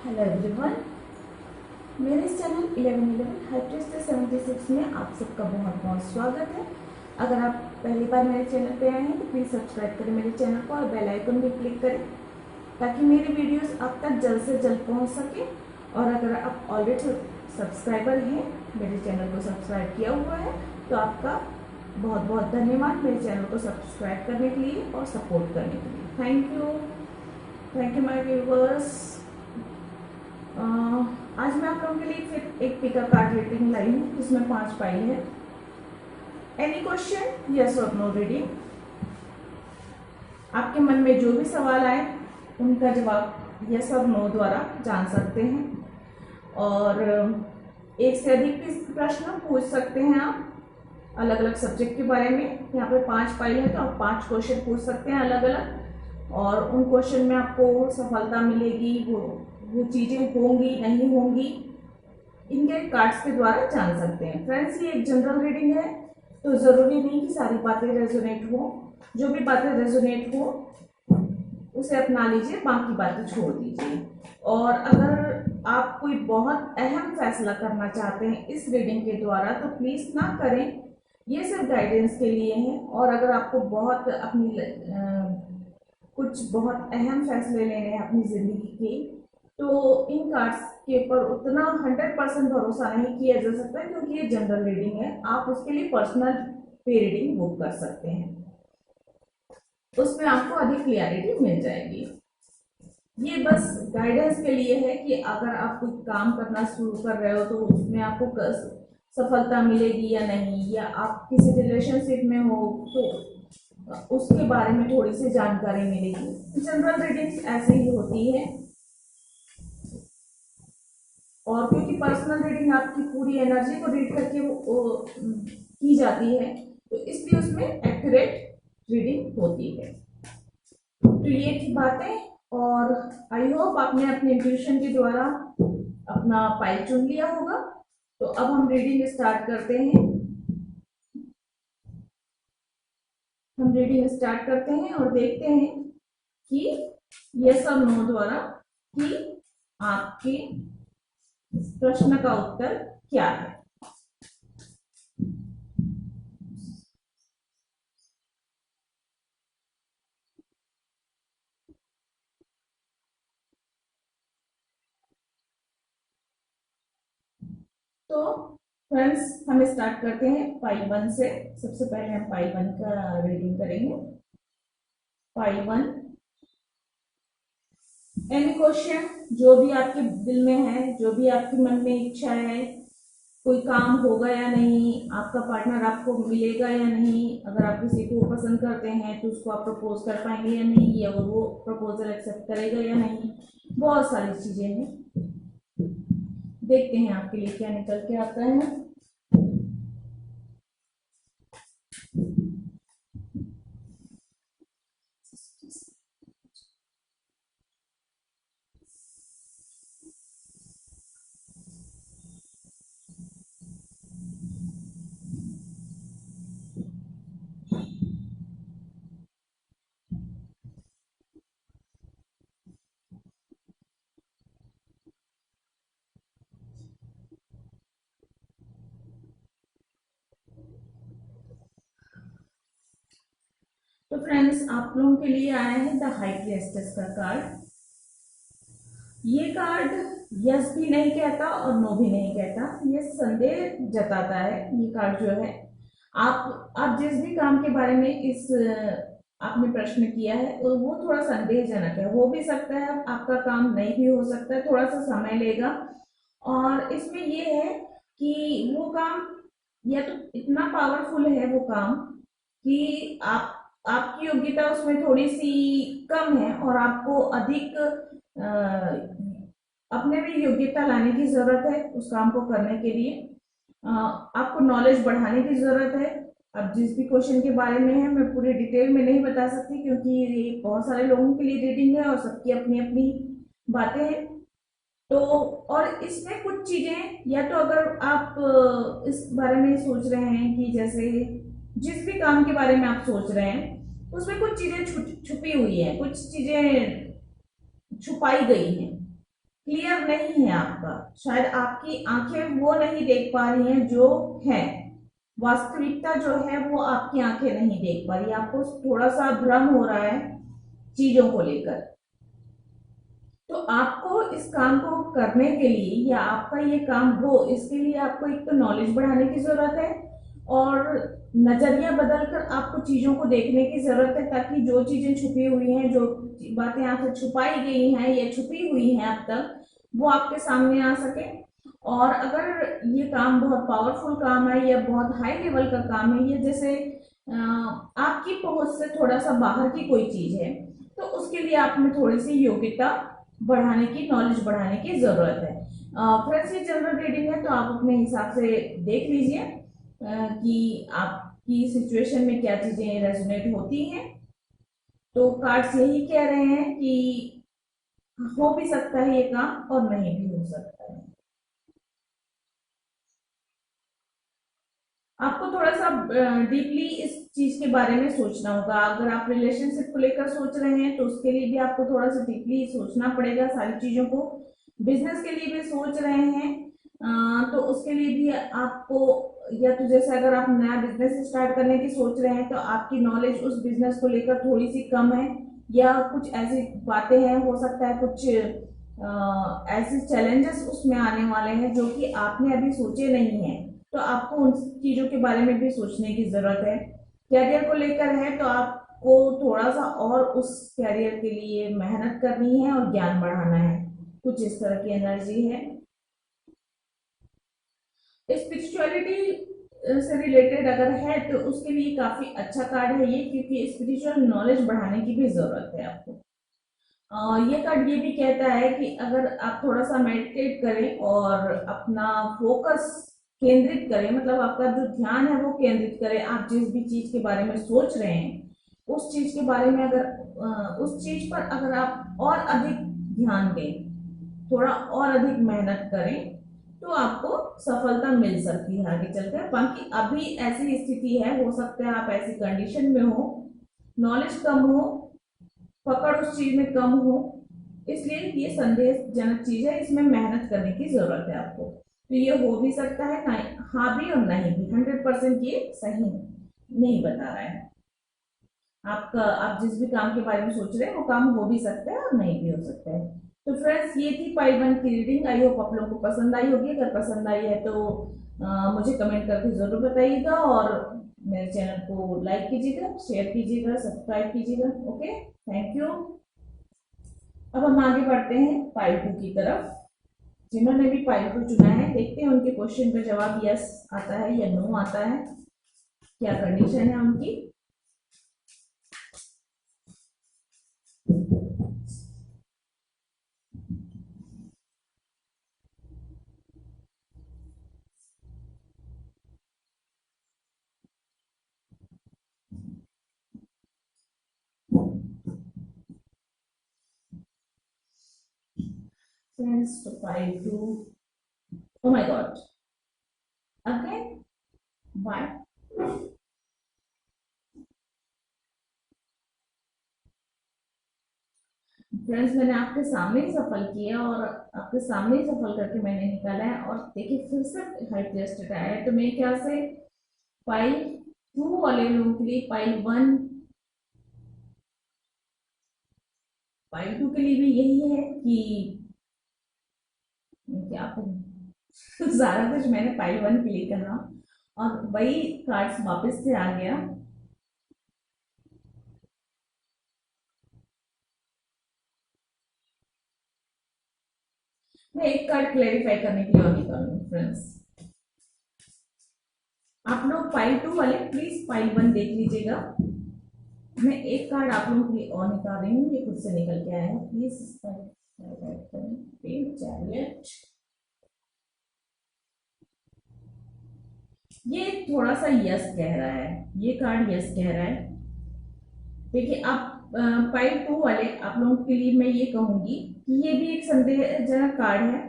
Hello everyone, मेरे इस channel 1111 हाइट्रेस्ट 76 में आप सबका बहुत बहुत स्वागत है। अगर आप पहली बार मेरे चैनल पे आए हैं तो प्लीज़ सब्सक्राइब करें मेरे चैनल को और बेल आइकन भी क्लिक करें ताकि मेरी वीडियोस आप तक जल्द से जल्द पहुंच सके। और अगर आप ऑलरेडी सब्सक्राइबर हैं, मेरे चैनल को सब्सक्राइब किया हुआ है, तो आपका बहुत बहुत धन्यवाद मेरे चैनल को सब्सक्राइब करने के लिए और सपोर्ट करने के लिए। Thank you my viewers. आज मैं आप लोगों के लिए फिर एक पिका कार्ड रीडिंग लाई हूँ जिसमें 5 फाइल है। एनी क्वेश्चन, यस और नो रीडिंग। आपके मन में जो भी सवाल आए उनका जवाब यस और नो द्वारा जान सकते हैं और एक से अधिक प्रश्न पूछ सकते हैं आप अलग अलग सब्जेक्ट के बारे में। यहाँ पे 5 फाइल है तो आप 5 क्वेश्चन पूछ सकते हैं अलग अलग, और उन क्वेश्चन में आपको सफलता मिलेगी, वो चीज़ें होंगी नहीं होंगी, इनके कार्ड्स के द्वारा जान सकते हैं। फ्रेंड्स, ये एक जनरल रीडिंग है तो ज़रूरी नहीं कि सारी बातें रेजोनेट हो। जो भी बातें रेजोनेट हो उसे अपना लीजिए, बाकी बातें छोड़ दीजिए। और अगर आप कोई बहुत अहम फैसला करना चाहते हैं इस रीडिंग के द्वारा तो प्लीज़ ना करें, ये सिर्फ गाइडेंस के लिए है। और अगर आपको बहुत कुछ बहुत अहम फैसले लेने हैं अपनी ज़िंदगी के, तो इन कार्ड्स के ऊपर उतना 100% भरोसा नहीं किया जा सकता क्योंकि ये जनरल रीडिंग है। आप उसके लिए पर्सनल पे रीडिंग बुक कर सकते हैं, उसमें आपको अधिक क्लियरिटी मिल जाएगी। ये बस गाइडेंस के लिए है कि अगर आप कोई काम करना शुरू कर रहे हो तो उसमें आपको सफलता मिलेगी या नहीं, या आप किसी रिलेशनशिप में हो तो उसके बारे में थोड़ी सी जानकारी मिलेगी। जनरल रीडिंग्स ऐसे ही होती है, और क्योंकि पर्सनल रीडिंग आपकी पूरी एनर्जी को रीड करके की जाती है तो इसलिए उसमें एक्यूरेट रीडिंग होती है। तो ये थी बातें, और आई होप आपने अपने इंट्यूशन के द्वारा अपना फाइल चुन लिया होगा। तो अब हम रीडिंग स्टार्ट करते हैं। और देखते हैं कि यस और नो द्वारा कि आपके प्रश्न का उत्तर क्या है। तो फ्रेंड्स, हम स्टार्ट करते हैं फाइल 1 से। सबसे पहले हम फाइल 1 का रीडिंग करेंगे। फाइल 1, एनी क्वेश्चन, जो भी आपके दिल में है, जो भी आपके मन में इच्छा है, कोई काम होगा या नहीं, आपका पार्टनर आपको मिलेगा या नहीं, अगर आप किसी को पसंद करते हैं तो उसको आप प्रपोज कर पाएंगे या नहीं, या वो प्रपोजल एक्सेप्ट करेगा या नहीं, बहुत सारी चीजें हैं। देखते हैं आपके लिए क्या निकल के आता है। तो फ्रेंड्स, आप लोगों के लिए आया है द हाई प्रिएस्टेस का कार्ड। ये कार्ड यस भी नहीं कहता और नो भी नहीं कहता, ये संदेह जताता है। ये कार्ड जो है, आप जिस भी काम के बारे में इस आपने प्रश्न किया है तो वो थोड़ा संदेहजनक है। हो भी सकता है आपका काम नहीं भी हो सकता है, थोड़ा सा समय लेगा। और इसमें ये है कि वो काम या तो इतना पावरफुल है वो काम कि आपकी योग्यता उसमें थोड़ी सी कम है और आपको अधिक अपने में योग्यता लाने की जरूरत है उस काम को करने के लिए। आपको नॉलेज बढ़ाने की जरूरत है। अब जिस भी क्वेश्चन के बारे में है, मैं पूरी डिटेल में नहीं बता सकती क्योंकि ये बहुत सारे लोगों के लिए रीडिंग है और सबकी अपनी अपनी बातें हैं। तो और इसमें कुछ चीजें, या तो अगर आप इस बारे में सोच रहे हैं कि जैसे जिस भी काम के बारे में आप सोच रहे हैं उसमें कुछ चीजें छुपी हुई है, कुछ चीजें छुपाई गई हैं, क्लियर नहीं है आपका, शायद आपकी आंखें वो नहीं देख पा रही हैं जो है, वास्तविकता जो है वो आपकी आंखें नहीं देख पा रही, आपको थोड़ा सा भ्रम हो रहा है चीजों को लेकर। तो आपको इस काम को करने के लिए या आपका ये काम हो इसके लिए आपको एक तो नॉलेज बढ़ाने की जरूरत है और नजरिया बदलकर आपको चीजों को देखने की जरूरत है, ताकि जो चीजें छुपी हुई हैं, जो बातें आपसे छुपाई गई हैं या छुपी हुई हैं अब तक, वो आपके सामने आ सके। और अगर ये काम बहुत पावरफुल काम है या बहुत हाई लेवल का काम है, ये जैसे आपकी पहुंच से थोड़ा सा बाहर की कोई चीज है, तो उसके लिए आप में थोड़ी सी योग्यता बढ़ाने की, नॉलेज बढ़ाने की जरूरत है। फ्रेंड्स, ये जनरल रीडिंग है तो आप अपने हिसाब से देख लीजिए कि आपकी सिचुएशन में क्या चीजें रेजोनेट होती हैं। तो कार्ड्स यही कह रहे हैं कि हो भी सकता है ये काम और नहीं भी हो सकता है। आपको थोड़ा सा डीपली इस चीज के बारे में सोचना होगा। अगर आप रिलेशनशिप को लेकर सोच रहे हैं तो उसके लिए भी आपको थोड़ा सा डीपली सोचना पड़ेगा सारी चीजों को। बिजनेस के लिए भी सोच रहे हैं तो उसके लिए भी आपको, या तो जैसे अगर आप नया बिजनेस स्टार्ट करने की सोच रहे हैं तो आपकी नॉलेज उस बिजनेस को लेकर थोड़ी सी कम है, या कुछ ऐसी बातें हैं, हो सकता है कुछ ऐसे चैलेंजेस उसमें आने वाले हैं जो कि आपने अभी सोचे नहीं है, तो आपको उन चीजों के बारे में भी सोचने की जरूरत है। कैरियर को लेकर है तो आपको थोड़ा सा और उस कैरियर के लिए मेहनत करनी है और ज्ञान बढ़ाना है, कुछ इस तरह की एनर्जी है। स्पिरिचुअलिटी से रिलेटेड अगर है तो उसके लिए काफी अच्छा कार्ड है ये, क्योंकि स्पिरिचुअल नॉलेज बढ़ाने की भी जरूरत है आपको। ये कार्ड ये भी कहता है कि अगर आप थोड़ा सा मेडिटेट करें और अपना फोकस केंद्रित करें, मतलब आपका जो ध्यान है वो केंद्रित करें, आप जिस भी चीज के बारे में सोच रहे हैं उस चीज के बारे में, अगर उस चीज पर अगर आप और अधिक ध्यान दें, थोड़ा और अधिक मेहनत करें, तो आपको सफलता मिल सकती है आगे चलकर। बाकी अभी ऐसी स्थिति है, हो सकता है आप ऐसी कंडीशन में हो, नॉलेज कम हो, पकड़ उस चीज में कम हो, इसलिए ये संदेहजनक चीज है, इसमें मेहनत करने की जरूरत है आपको। तो ये हो भी सकता है, हाँ भी और नहीं भी, 100% ये सही नहीं बता रहा है। आपका, आप जिस भी काम के बारे में सोच रहे हैं वो काम हो भी सकता है और नहीं भी हो सकता है। तो फ्रेंड्स, ये थी पाइल 1 की रीडिंग। आई होप आप लोगों को पसंद आई होगी। अगर पसंद आई है तो मुझे कमेंट करके जरूर बताइएगा और मेरे चैनल को लाइक कीजिएगा, शेयर कीजिएगा, सब्सक्राइब कीजिएगा। Okay, thank you. अब हम आगे बढ़ते हैं पाइल 2 की तरफ। जिन्होंने भी पाइल 2 चुना है, देखते हैं उनके क्वेश्चन का जवाब यस आता है या नो आता है, क्या कंडीशन है उनकी। Friends to pile 2. Oh my god. Again? Why? Friends, मैंने आपके सामने ही सफल किया और आपके सामने ही सफल करके मैंने निकाला है, और देखिए फिर से हाई टेस्ट आया है। तो मेरे ख्याल से पाइल 2 वाले लोगों के लिए पाइल 2 के लिए भी यही है कि क्या करूं सारा कुछ मैंने पाइल 1 के लिए करना और वही कार्ड्स वापस से आ गया। मैं एक कार्ड क्लेरिफाई करने के लिए और निकालूंगी फ्रेंड्स। आप लोग पाइल 2 वाले प्लीज पाइल 1 देख लीजिएगा। मैं एक कार्ड आप लोगों के लिए और निकाल रही हूँ, ये खुद से निकल के आया है। प्लीज चैरियट, ये थोड़ा सा यस कह रहा है, ये कार्ड यस कह रहा है। देखिए, आप पाइल 2 वाले आप लोगों के लिए मैं ये कहूंगी कि ये भी एक संदेहजनक कार्ड है।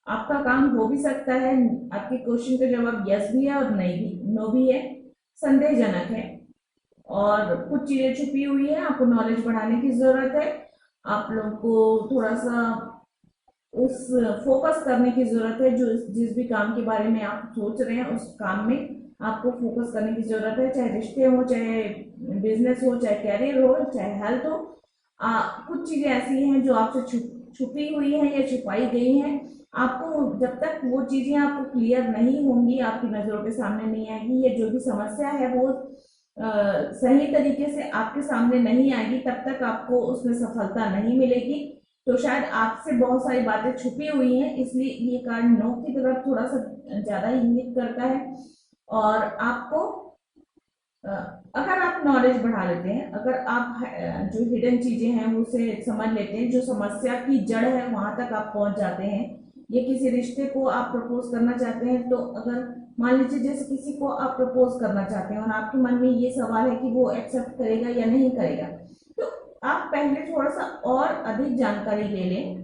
आपका काम हो भी सकता है, आपके क्वेश्चन का जवाब यस भी है और नहीं भी, नो भी है, संदेहजनक है और कुछ चीजें छुपी हुई है, आपको नॉलेज बढ़ाने की जरूरत है। आप लोग को थोड़ा सा उस फोकस करने की जरूरत है। जो जिस भी काम के बारे में आप सोच रहे हैं उस काम में आपको फोकस करने की जरूरत है, चाहे रिश्ते हो, चाहे बिजनेस हो, चाहे कैरियर हो, चाहे हेल्थ हो। कुछ चीजें ऐसी हैं जो आपसे छुपी हुई हैं या छुपाई गई हैं। आपको जब तक वो चीजें आपको क्लियर नहीं होंगी, आपकी नजरों के सामने नहीं आएगी, या जो भी समस्या है वो सही तरीके से आपके सामने नहीं आएगी, तब तक आपको उसमें सफलता नहीं मिलेगी। तो शायद आपसे बहुत सारी बातें छुपी हुई हैं, इसलिए ये कार्ड नो की तरफ थोड़ा सा ज्यादा इंगित करता है। और आपको अगर आप नॉलेज बढ़ा लेते हैं, अगर आप जो हिडन चीजें हैं उसे समझ लेते हैं, जो समस्या की जड़ है वहां तक आप पहुंच जाते हैं, ये किसी रिश्ते को आप प्रपोज करना चाहते हैं, तो अगर मान लीजिए जैसे किसी को आप प्रपोज करना चाहते हैं और आपके मन में ये सवाल है कि वो एक्सेप्ट करेगा या नहीं करेगा, तो आप पहले थोड़ा सा और अधिक जानकारी ले लें,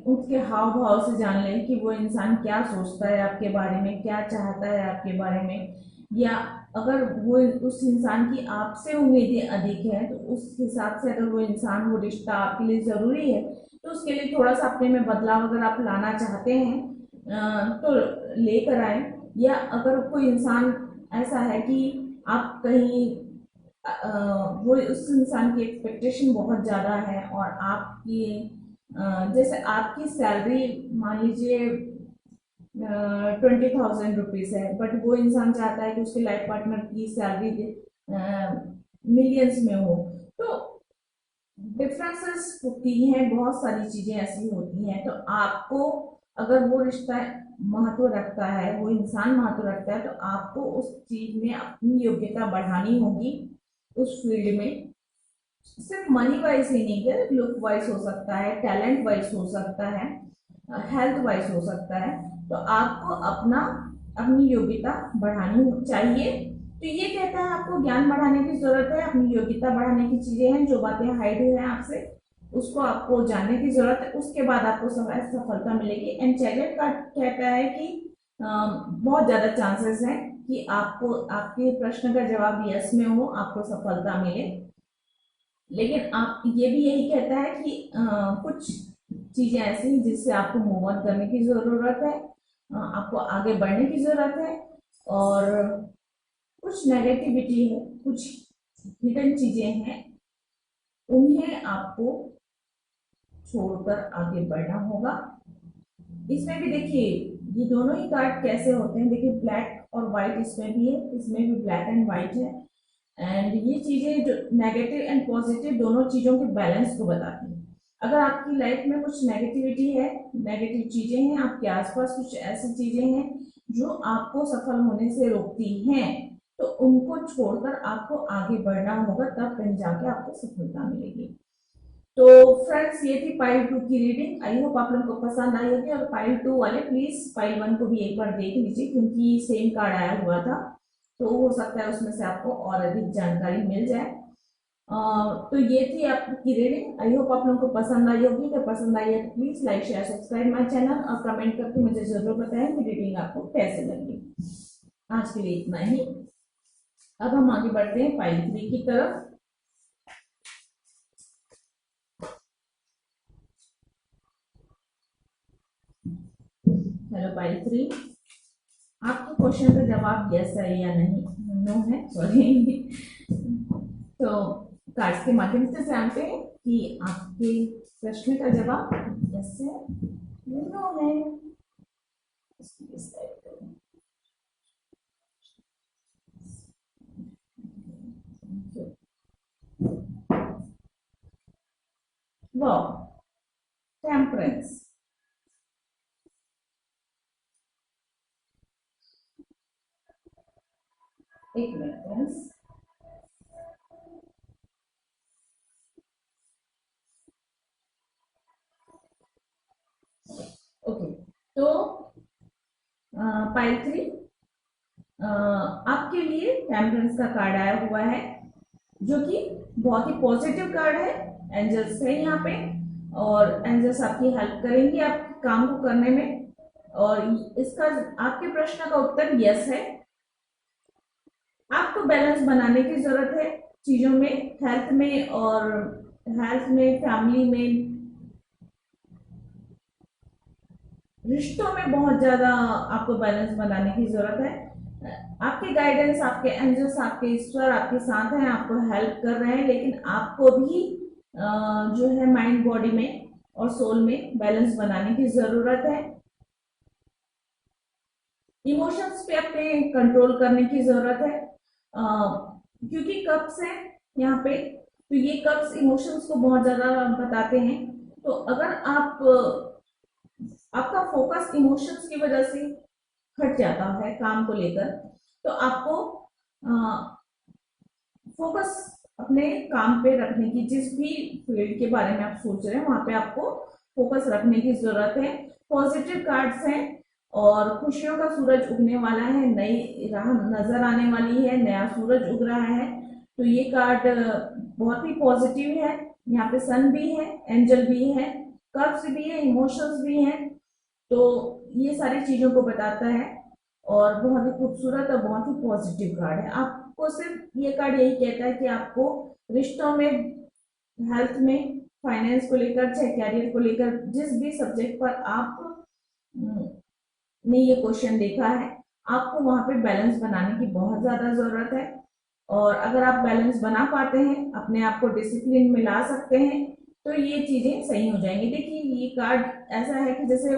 उसके हाव भाव से जान लें कि वो इंसान क्या सोचता है आपके बारे में, क्या चाहता है आपके बारे में। या अगर वो उस इंसान की आपसे उम्मीदें अधिक है, तो उस हिसाब से अगर वो इंसान, वो रिश्ता आपके लिए जरूरी है, तो उसके लिए थोड़ा सा अपने में बदलाव अगर आप लाना चाहते हैं तो लेकर आए। या अगर कोई इंसान ऐसा है कि आप कहीं वो उस इंसान की एक्सपेक्टेशन बहुत ज़्यादा है, और आपकी जैसे आपकी सैलरी मान लीजिए 20,000 रुपीज है, बट वो इंसान चाहता है कि उसके लाइफ पार्टनर की सैलरी मिलियंस में हो, तो डिफरेंसेस होती हैं, बहुत सारी चीजें ऐसी होती हैं। तो आपको अगर वो रिश्ता महत्व रखता है, वो इंसान महत्व रखता है, तो आपको उस चीज में अपनी योग्यता बढ़ानी होगी, उस फील्ड में। सिर्फ मनी वाइज ही नहीं है, लुक वाइज हो सकता है, टैलेंट वाइज हो सकता है, हेल्थ वाइज हो सकता है। तो आपको अपनी योग्यता बढ़ानी चाहिए। तो ये कहता है आपको ज्ञान बढ़ाने की जरूरत है, अपनी योग्यता बढ़ाने की चीजें हैं, जो बातें हाइड हुई हैं आपसे उसको आपको जानने की जरूरत है, उसके बाद आपको सफलता मिलेगी। एंड चैरियट का कहता है कि बहुत ज्यादा चांसेस हैं कि आपको आपके प्रश्न का जवाब यस में हो, आपको सफलता मिले। लेकिन आप ये भी यही कहता है कि कुछ चीजें ऐसी हैं जिससे आपको मूव ऑन करने की जरूरत है, आपको आगे बढ़ने की जरूरत है। और कुछ नेगेटिविटी है, कुछ हिडन चीजें हैं, उन्हें आपको छोड़कर आगे बढ़ना होगा। इसमें भी देखिए ये दोनों ही कार्ड कैसे होते हैं, देखिए ब्लैक और व्हाइट इसमें भी है, इसमें भी ब्लैक एंड व्हाइट है। एंड ये चीजें जो नेगेटिव एंड पॉजिटिव दोनों चीजों के बैलेंस को बताती है। अगर आपकी लाइफ में कुछ नेगेटिविटी है, नेगेटिव चीजें हैं, आपके आसपास कुछ ऐसी चीजें हैं जो आपको सफल होने से रोकती हैं, तो उनको छोड़कर आपको आगे बढ़ना होगा, तब कहीं जाके आपको सफलता मिलेगी। तो फ्रेंड्स ये थी पाइल 2 की रीडिंग। आई होप आप लोगों को पसंद आई होगी। और पाइल 2 वाले प्लीज पाइल 1 को भी एक बार देख लीजिए, क्योंकि सेम कार्ड आया हुआ था, तो हो सकता है उसमें से आपको और अधिक जानकारी मिल जाए। तो ये थी आपकी रीडिंग। आई होप आप लोगों को पसंद आई होगी। अगर पसंद आई है तो please like share subscribe my channel, और कमेंट करके मुझे जरूर बताएं कि रीडिंग आपको कैसे लगी। आज के लिए इतना ही। अब हम आगे बढ़ते हैं पाइल 3 की तरफ। हेलो पाइल 3, आपके क्वेश्चन का जवाब यस है या नहीं, नो है, सॉरी। तो कार्ड्स के माध्यम से जानते हैं कि आपके प्रश्न का जवाब यस है या नो है। वो टेम्परेंस, एक मिनट फ्रेंड्स, ओके। तो पाइल 3 आपके लिए टेम्परेंस का कार्ड आया हुआ है, जो कि बहुत ही पॉजिटिव कार्ड है। एंजल्स है यहाँ पे, और एंजल्स आपकी हेल्प करेंगे आप काम को करने में। और इसका आपके प्रश्न का उत्तर यस है। आपको बैलेंस बनाने की जरूरत है चीजों में, हेल्थ में, और हेल्थ में, फैमिली में, रिश्तों में बहुत ज़्यादा आपको बैलेंस बनाने की ज़रूरत है। आपके गाइडेंस, आपके एंजल्स, आपके ईश्वर आपके साथ हैं, आपको हेल्प कर रहे हैं, लेकिन आपको भी जो है माइंड बॉडी में और सोल में बैलेंस बनाने की ज़रूरत है। इमोशंस पे अपने कंट्रोल करने की ज़रूरत है, क्योंकि कप्स हैं यहाँ पे, तो ये कप्स इमोशंस को बहुत ज़्यादा बताते हैं। तो अगर आपका फोकस इमोशंस की वजह से हट जाता है काम को लेकर, तो आपको फोकस अपने काम पे रखने की, जिस भी फील्ड के बारे में आप सोच रहे हैं वहां पे आपको फोकस रखने की जरूरत है। पॉजिटिव कार्ड्स हैं और खुशियों का सूरज उगने वाला है, नई राह नजर आने वाली है, नया सूरज उग रहा है। तो ये कार्ड बहुत ही पॉजिटिव है। यहाँ पे सन भी है, एंजल भी है, कप्स भी है, इमोशंस भी हैं। तो ये सारी चीजों को बताता है और बहुत ही खूबसूरत और बहुत ही पॉजिटिव कार्ड है। आपको सिर्फ ये कार्ड यही कहता है कि आपको रिश्तों में, हेल्थ में, फाइनेंस को लेकर, चाहे कैरियर को लेकर, जिस भी सब्जेक्ट पर आप ने ये क्वेश्चन देखा है, आपको वहां पे बैलेंस बनाने की बहुत ज्यादा जरूरत है। और अगर आप बैलेंस बना पाते हैं, अपने आप को डिसिप्लिन में ला सकते हैं, तो ये चीजें सही हो जाएंगी। देखिए ये कार्ड ऐसा है कि जैसे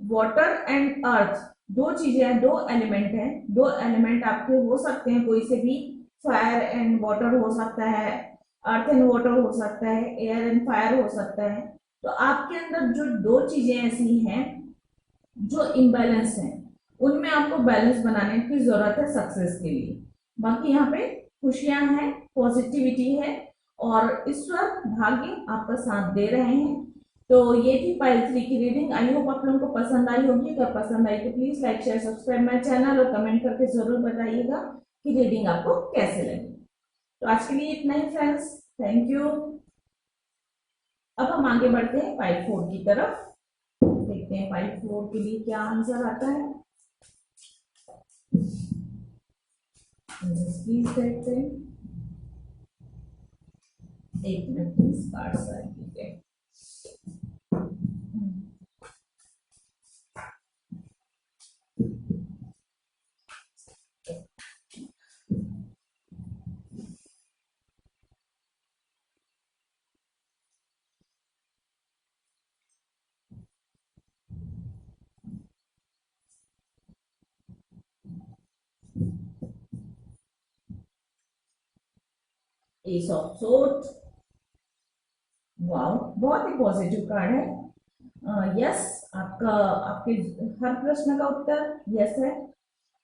वाटर एंड अर्थ दो चीजें हैं, दो एलिमेंट हैं। दो एलिमेंट आपके हो सकते हैं कोई से भी, फायर एंड वाटर हो सकता है, अर्थ एंड वाटर हो सकता है, एयर एंड फायर हो सकता है। तो आपके अंदर जो दो चीजें ऐसी हैं जो इम्बैलेंस है, उनमें आपको बैलेंस बनाने की जरूरत है सक्सेस के लिए। बाकी यहाँ पे खुशियां हैं, पॉजिटिविटी है और ईश्वर, भाग्य आपका साथ दे रहे हैं। तो ये थी पाइल 3 की रीडिंग। आई होप आप लोगों को पसंद आई होगी। अगर पसंद आई तो please like, share, subscribe my channel और कमेंट करके जरूर बताइएगा कि रीडिंग आपको कैसे लगी। तो आज के लिए इतना ही फ्रेंड्स, थैंक यू। अब हम आगे बढ़ते हैं पाइल 4 की तरफ। देखते हैं पाइल 4 के लिए क्या आंसर आता है। प्लीज देखते हैं, एक मिनट प्लीज, कार्ड साइड लीजिए। एस ऑफ सोर्ड, वाओ, बहुत ही पॉजिटिव कार्ड है। यस, आपका, आपके हर प्रश्न का उत्तर यस है।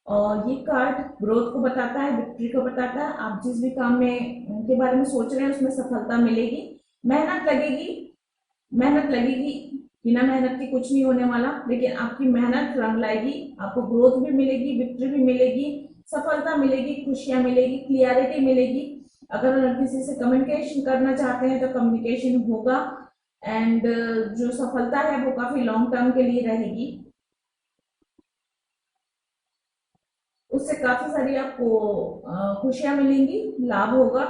और ये कार्ड ग्रोथ को बताता है, विक्ट्री को बताता है। आप जिस भी काम में के बारे में सोच रहे हैं उसमें सफलता मिलेगी। मेहनत लगेगी, मेहनत लगेगी, बिना मेहनत के कुछ नहीं होने वाला, लेकिन आपकी मेहनत रंग लाएगी। आपको ग्रोथ भी मिलेगी, विक्ट्री भी मिलेगी, सफलता मिलेगी, खुशियां मिलेगी, क्लियरिटी मिलेगी। अगर किसी से कम्युनिकेशन करना चाहते हैं तो कम्युनिकेशन होगा। एंड जो सफलता है वो काफी लॉन्ग टर्म के लिए रहेगी। उससे काफी सारी आपको खुशियां मिलेंगी, लाभ होगा।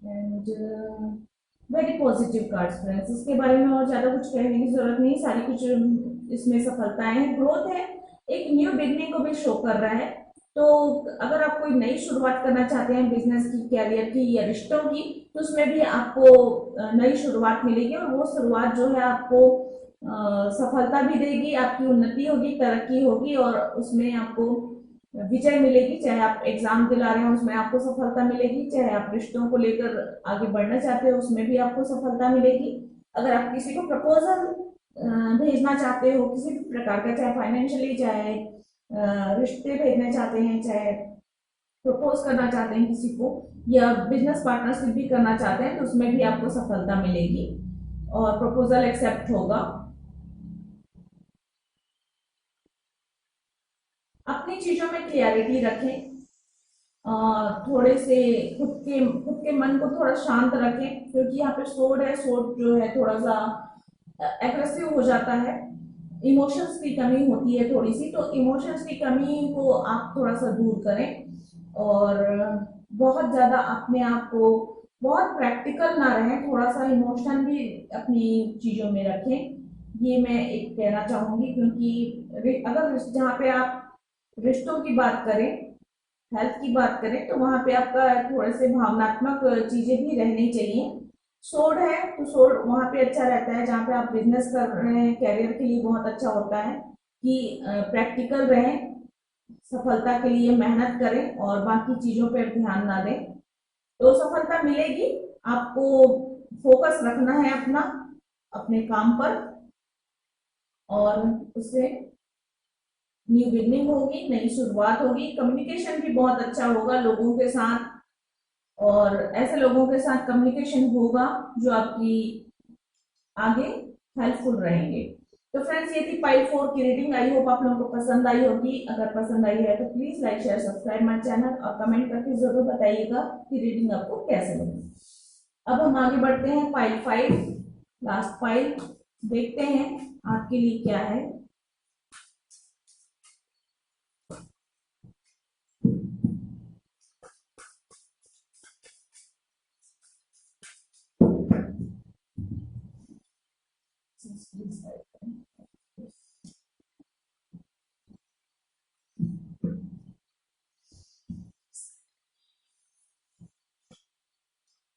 And very positive cards friends, इसके बारे में और ज्यादा कुछ कहने की जरूरत नहीं। सारी कुछ इसमें सफलताएं हैं, ग्रोथ है, एक न्यू बिगनिंग को भी शो कर रहा है। तो अगर आप कोई नई शुरुआत करना चाहते हैं बिजनेस की, कैरियर की या रिश्तों की, तो उसमें भी आपको नई शुरुआत मिलेगी और वो शुरुआत जो है आपको सफलता भी देगी, आपकी उन्नति होगी, तरक्की होगी और उसमें आपको विजय मिलेगी। चाहे आप एग्जाम दिला रहे हो उसमें आपको सफलता मिलेगी, चाहे आप रिश्तों को लेकर आगे बढ़ना चाहते हो उसमें भी आपको सफलता मिलेगी। अगर आप किसी को प्रपोजल भेजना चाहते हो किसी भी प्रकार का, चाहे फाइनेंशियली, चाहे रिश्ते भेजना चाहते हैं, चाहे प्रपोज करना चाहते हैं किसी को, या बिजनेस पार्टनरशिप भी करना चाहते हैं, तो उसमें भी आपको सफलता मिलेगी और प्रपोजल एक्सेप्ट होगा। अपनी चीजों में क्लियरिटी रखें, थोड़े से खुद के मन को थोड़ा शांत रखें, क्योंकि यहाँ पे सोड है, सोड जो है थोड़ा सा एग्रेसिव हो जाता है। इमोशंस की कमी होती है थोड़ी सी, तो इमोशंस की कमी को आप थोड़ा सा दूर करें। और बहुत ज़्यादा अपने आप को बहुत प्रैक्टिकल ना रहें, थोड़ा सा इमोशन भी अपनी चीज़ों में रखें, ये मैं एक कहना चाहूँगी। क्योंकि अगर जहाँ पे आप रिश्तों की बात करें, हेल्थ की बात करें, तो वहाँ पे आपका थोड़े से भावनात्मक चीज़ें भी रहनी चाहिए। सोड है तो सोड वहाँ पे अच्छा रहता है, जहाँ पे आप बिजनेस कर रहे हैं, कैरियर के लिए बहुत अच्छा होता है कि प्रैक्टिकल रहें, सफलता के लिए मेहनत करें और बाकी चीज़ों पर ध्यान ना दें, तो सफलता मिलेगी। आपको फोकस रखना है अपना, अपने काम पर, और उससे न्यू बिगनिंग होगी, नई शुरुआत होगी। कम्युनिकेशन भी बहुत अच्छा होगा लोगों के साथ, और ऐसे लोगों के साथ कम्युनिकेशन होगा जो आपकी आगे हेल्पफुल रहेंगे। तो फ्रेंड्स, ये थी पाइल 4 की रीडिंग। आई होप आप लोगों को पसंद आई होगी। अगर पसंद आई है तो please like share subscribe my channel और कमेंट करके जरूर बताइएगा कि रीडिंग आपको कैसे लगी। अब हम आगे बढ़ते हैं पाइल 5, लास्ट पाइल। देखते हैं आपके लिए क्या है।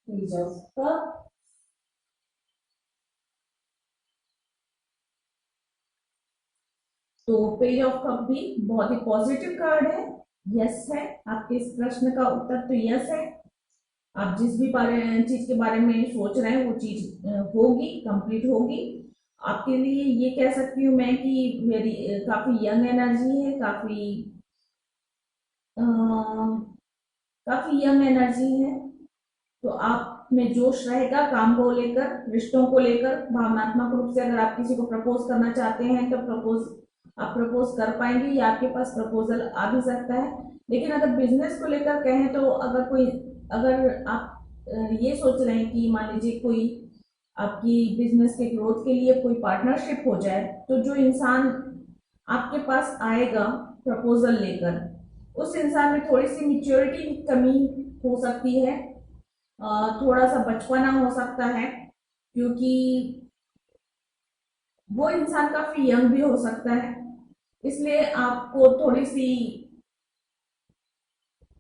पेज ऑफ कप, तो पेज ऑफ कप भी बहुत ही पॉजिटिव कार्ड है। यस है, आपके इस प्रश्न का उत्तर तो यस है। आप जिस भी चीज के बारे में सोच रहे हैं वो चीज होगी, कंप्लीट होगी आपके लिए। ये कह सकती हूँ मैं कि मेरी काफी यंग एनर्जी है, काफी यंग एनर्जी है। तो आप में जोश रहेगा काम को लेकर, रिश्तों को लेकर। भावनात्मक रूप से अगर आप किसी को प्रपोज करना चाहते हैं तो आप प्रपोज कर पाएंगे, या आपके पास प्रपोजल आ भी सकता है। लेकिन अगर बिजनेस को लेकर कहें तो अगर आप ये सोच रहे हैं कि मान लीजिए कोई आपकी बिजनेस के ग्रोथ के लिए कोई पार्टनरशिप हो जाए, तो जो इंसान आपके पास आएगा प्रपोजल लेकर, उस इंसान में थोड़ी सी मिच्योरिटी की कमी हो सकती है, थोड़ा सा बचपना हो सकता है, क्योंकि वो इंसान काफी यंग भी हो सकता है। इसलिए आपको थोड़ी सी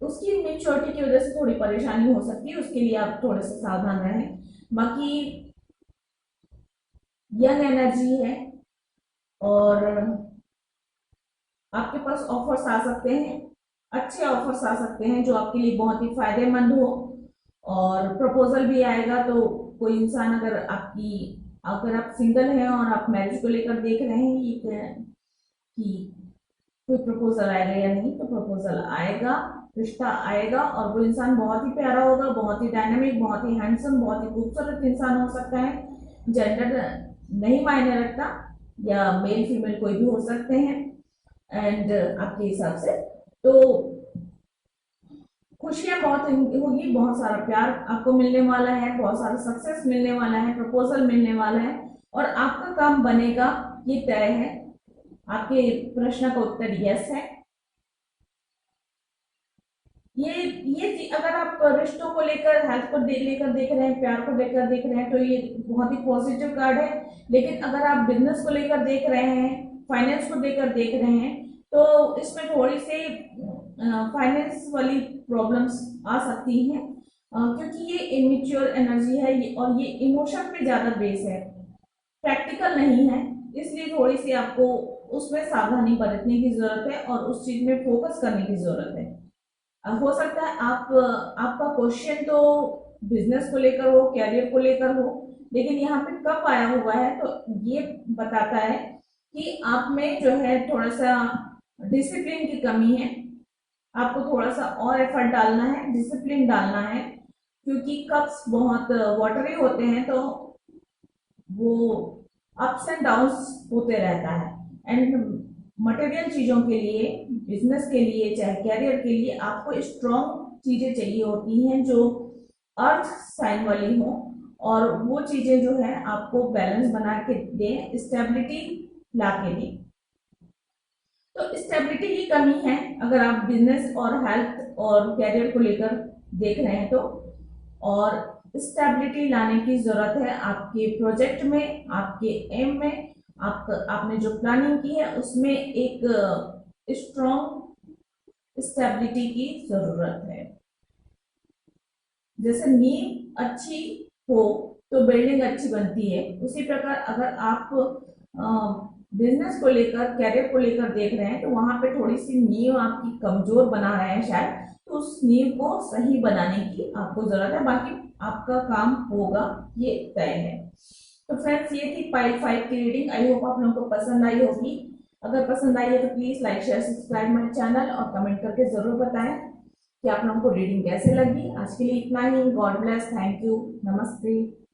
उसकी मेच्योरिटी की वजह से थोड़ी परेशानी हो सकती है, उसके लिए आप थोड़े से सावधान रहें। बाकी यंग एनर्जी है, और आपके पास ऑफर्स आ सकते हैं, अच्छे ऑफर्स आ सकते हैं जो आपके लिए बहुत ही फायदेमंद हो। और प्रपोजल भी आएगा, तो कोई इंसान अगर आप सिंगल हैं और आप मैरिज को लेकर देख रहे हैं कि कोई प्रपोजल आएगा या नहीं, तो प्रपोजल आएगा, रिश्ता आएगा, और वो इंसान बहुत ही प्यारा होगा, बहुत ही डायनामिक, बहुत ही हैंडसम, बहुत ही खूबसूरत इंसान हो सकता है। जेंडर नहीं मायने रखता, या मेल फीमेल कोई भी हो सकते हैं। एंड आपके हिसाब से तो खुशियां बहुत होगी, बहुत सारा प्यार आपको मिलने वाला है, बहुत सारा सक्सेस मिलने वाला है, प्रपोजल मिलने वाला है, और आपका काम बनेगा, ये तय है। आपके प्रश्न का उत्तर यस है। अगर आप रिश्तों को लेकर, हेल्थ को लेकर देख रहे हैं, प्यार को लेकर देख रहे हैं, तो ये बहुत ही पॉजिटिव कार्ड है। लेकिन अगर आप बिजनेस को लेकर देख रहे हैं, फाइनेंस को लेकर देख रहे हैं, तो इसमें थोड़ी सी फाइनेंस वाली प्रॉब्लम्स आ सकती हैं, क्योंकि ये इमेच्योर एनर्जी है, और ये इमोशन पे ज्यादा बेस है, प्रैक्टिकल नहीं है। इसलिए थोड़ी सी आपको उसमें सावधानी बरतने की जरूरत है, और उस चीज में फोकस करने की जरूरत है। हो सकता है आपका क्वेश्चन तो बिजनेस को लेकर हो, कैरियर को लेकर हो, लेकिन यहाँ पे कब आया हुआ है, तो ये बताता है कि आप में जो है थोड़ा सा डिसिप्लिन की कमी है। आपको थोड़ा सा और एफर्ट डालना है, डिसिप्लिन डालना है, क्योंकि कप्स बहुत वाटरी होते हैं, तो वो अप्स एंड डाउन्स होते रहता है। एंड मटेरियल चीजों के लिए, बिजनेस के लिए, चाहे कैरियर के लिए, आपको स्ट्रॉन्ग चीजें चाहिए होती हैं जो अर्थ साइन वाली हो, और वो चीजें जो है आपको बैलेंस बना के दें, स्टेबिलिटी ला के दें। तो स्टेबिलिटी की कमी है अगर आप बिजनेस और हेल्थ और कैरियर को लेकर देख रहे हैं तो। और स्टेबिलिटी लाने की जरूरत है आपके प्रोजेक्ट में, आपके एम में। आपने जो प्लानिंग की है उसमें एक स्ट्रॉन्ग स्टेबिलिटी की जरूरत है। जैसे नींव अच्छी हो तो बिल्डिंग अच्छी बनती है, उसी प्रकार अगर आप बिजनेस को लेकर, कैरियर को लेकर देख रहे हैं तो वहां पे थोड़ी सी नींव आपकी कमजोर बना रहे हैं शायद, तो उस नींव को सही बनाने की आपको जरूरत है। बाकी आपका काम होगा, ये तय है। तो फ्रेंड्स, ये थी पार्ट 5 की रीडिंग। आई होप आप लोगों को पसंद आई होगी। अगर पसंद आई है तो please like share subscribe my channel और कमेंट करके जरूर बताएं कि आप लोगों को रीडिंग कैसे लगी। आज के लिए इतना ही। गॉड ब्लेस, थैंक यू, नमस्ते।